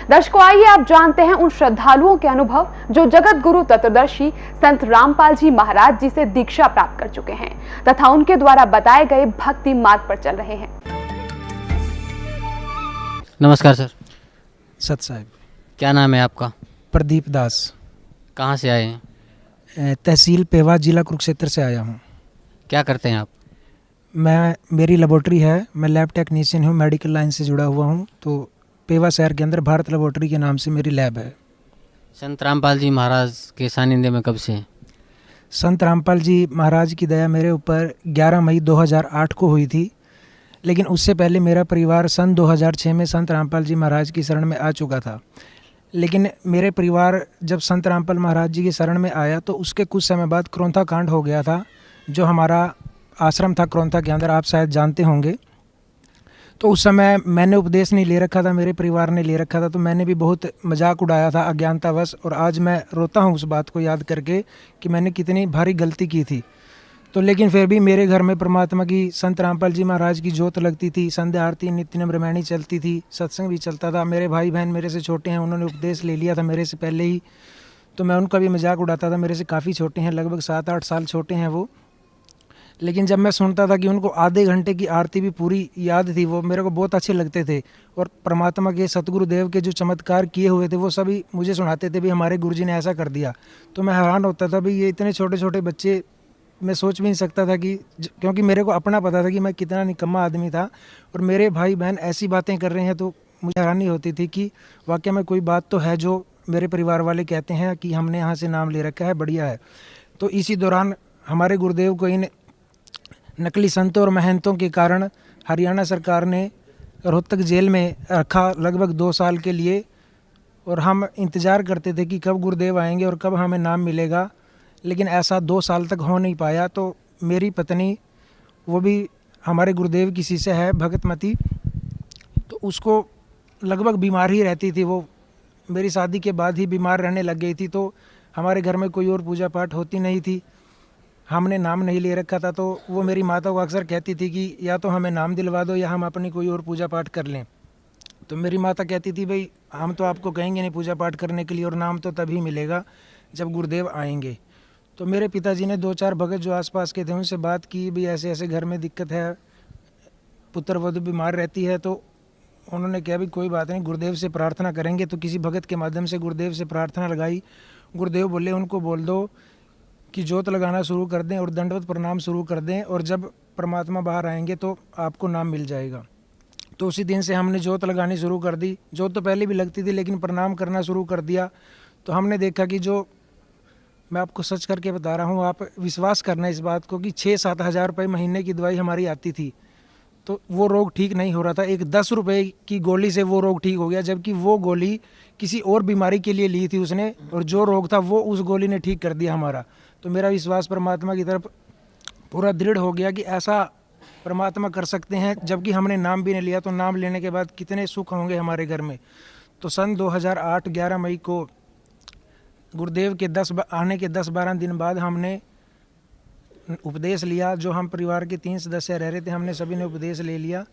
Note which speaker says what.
Speaker 1: दर्शकों, आइए आप जानते हैं उन श्रद्धालुओं के अनुभव जो जगत गुरु तत्वदर्शी संत रामपाल जी महाराज जी से दीक्षा प्राप्त कर चुके हैं तथा उनके द्वारा बताए गए भक्ति मार्ग पर चल रहे हैं।
Speaker 2: नमस्कार सर।
Speaker 3: सत साहब।
Speaker 2: क्या नाम है आपका?
Speaker 3: प्रदीप दास।
Speaker 2: कहाँ से आए हैं?
Speaker 3: तहसील पेवा, जिला कुरुक्षेत्र से आया हूँ।
Speaker 2: क्या करते हैं आप?
Speaker 3: मेरी लेबोरेटरी है, मैं लैब टेक्नीशियन हूँ, मेडिकल लाइन से जुड़ा हुआ हूँ। तो पेवा शहर के अंदर भारत लेबोरेटरी के नाम से मेरी लैब है।
Speaker 2: संत रामपाल जी महाराज के सानिध्य में कब से हैं?
Speaker 3: संत रामपाल जी महाराज की दया मेरे ऊपर 11 मई 2008 को हुई थी, लेकिन उससे पहले मेरा परिवार सन 2006 में संत रामपाल जी महाराज की शरण में आ चुका था। लेकिन मेरे परिवार जब संत रामपाल महाराज जी की शरण में आया तो उसके कुछ समय बाद क्रोंथा कांड हो गया था। जो हमारा आश्रम था क्रोंथा के अंदर, आप शायद जानते होंगे। तो उस समय मैंने उपदेश नहीं ले रखा था, मेरे परिवार ने ले रखा था, तो मैंने भी बहुत मजाक उड़ाया था अज्ञानतावश। और आज मैं रोता हूँ उस बात को याद करके कि मैंने कितनी भारी गलती की थी। तो लेकिन फिर भी मेरे घर में परमात्मा की, संत रामपाल जी महाराज की जोत लगती थी, संध्या आरती नित्य नम रामायणी चलती थी, सत्संग भी चलता था। मेरे भाई बहन मेरे से छोटे हैं, उन्होंने उपदेश ले लिया था मेरे से पहले ही, तो मैं उनका भी मजाक उड़ाता था। मेरे से काफ़ी छोटे हैं, लगभग 7-8 साल छोटे हैं वो। लेकिन जब मैं सुनता था कि उनको आधे घंटे की आरती भी पूरी याद थी, वो मेरे को बहुत अच्छे लगते थे। और परमात्मा के सतगुरुदेव के जो चमत्कार किए हुए थे वो सभी मुझे सुनाते थे भी हमारे गुरुजी ने ऐसा कर दिया। तो मैं हैरान होता था भी ये इतने छोटे छोटे बच्चे, मैं सोच भी नहीं सकता था कि, क्योंकि मेरे को अपना पता था कि मैं कितना निकम्मा आदमी था और मेरे भाई बहन ऐसी बातें कर रहे हैं। तो मुझे हैरानी होती थी कि वाकई में कोई बात तो है जो मेरे परिवार वाले कहते हैं कि हमने यहाँ से नाम ले रखा है, बढ़िया है। तो इसी दौरान हमारे गुरुदेव को इन नकली संतों और महंतों के कारण हरियाणा सरकार ने रोहतक जेल में रखा लगभग 2 साल के लिए। और हम इंतज़ार करते थे कि कब गुरुदेव आएंगे और कब हमें नाम मिलेगा, लेकिन ऐसा 2 साल तक हो नहीं पाया। तो मेरी पत्नी, वो भी हमारे गुरुदेव की शिष्य है, भगतमती, तो उसको लगभग बीमार ही रहती थी। वो मेरी शादी के बाद ही बीमार रहने लग गई थी। तो हमारे घर में कोई और पूजा पाठ होती नहीं थी, हमने नाम नहीं ले रखा था। तो वो मेरी माता को अक्सर कहती थी कि या तो हमें नाम दिलवा दो या हम अपनी कोई और पूजा पाठ कर लें। तो मेरी माता कहती थी भाई हम तो आपको कहेंगे नहीं पूजा पाठ करने के लिए, और नाम तो तभी मिलेगा जब गुरुदेव आएंगे। तो मेरे पिताजी ने 2-4 भगत जो आसपास के थे उनसे बात की, भी ऐसे ऐसे घर में दिक्कत है, पुत्र वधू बीमार रहती है। तो उन्होंने कहा भी कोई बात नहीं, गुरुदेव से प्रार्थना करेंगे। तो किसी भगत के माध्यम से गुरुदेव से प्रार्थना लगाई। गुरुदेव बोले उनको बोल दो कि जोत लगाना शुरू कर दें और दंडवत प्रणाम शुरू कर दें, और जब परमात्मा बाहर आएंगे तो आपको नाम मिल जाएगा। तो उसी दिन से हमने जोत लगानी शुरू कर दी। जोत तो पहले भी लगती थी लेकिन प्रणाम करना शुरू कर दिया। तो हमने देखा कि जो मैं आपको सच करके बता रहा हूँ, आप विश्वास करना इस बात को, कि 6-7 हज़ार रुपये महीने की दवाई हमारी आती थी तो वो रोग ठीक नहीं हो रहा था। एक 10 रुपये की गोली से वो रोग ठीक हो गया, जबकि वो गोली किसी और बीमारी के लिए ली थी उसने, और जो रोग था वो उस गोली ने ठीक कर दिया हमारा। तो मेरा विश्वास परमात्मा की तरफ पूरा दृढ़ हो गया कि ऐसा परमात्मा कर सकते हैं, जबकि हमने नाम भी नहीं लिया। तो नाम लेने के बाद कितने सुख होंगे हमारे घर में। तो सन 2008 11 मई को गुरुदेव के आने के 10-12 दिन बाद हमने उपदेश लिया। जो हम परिवार के 3 सदस्य रह रहे थे, हमने सभी ने उपदेश ले लिया।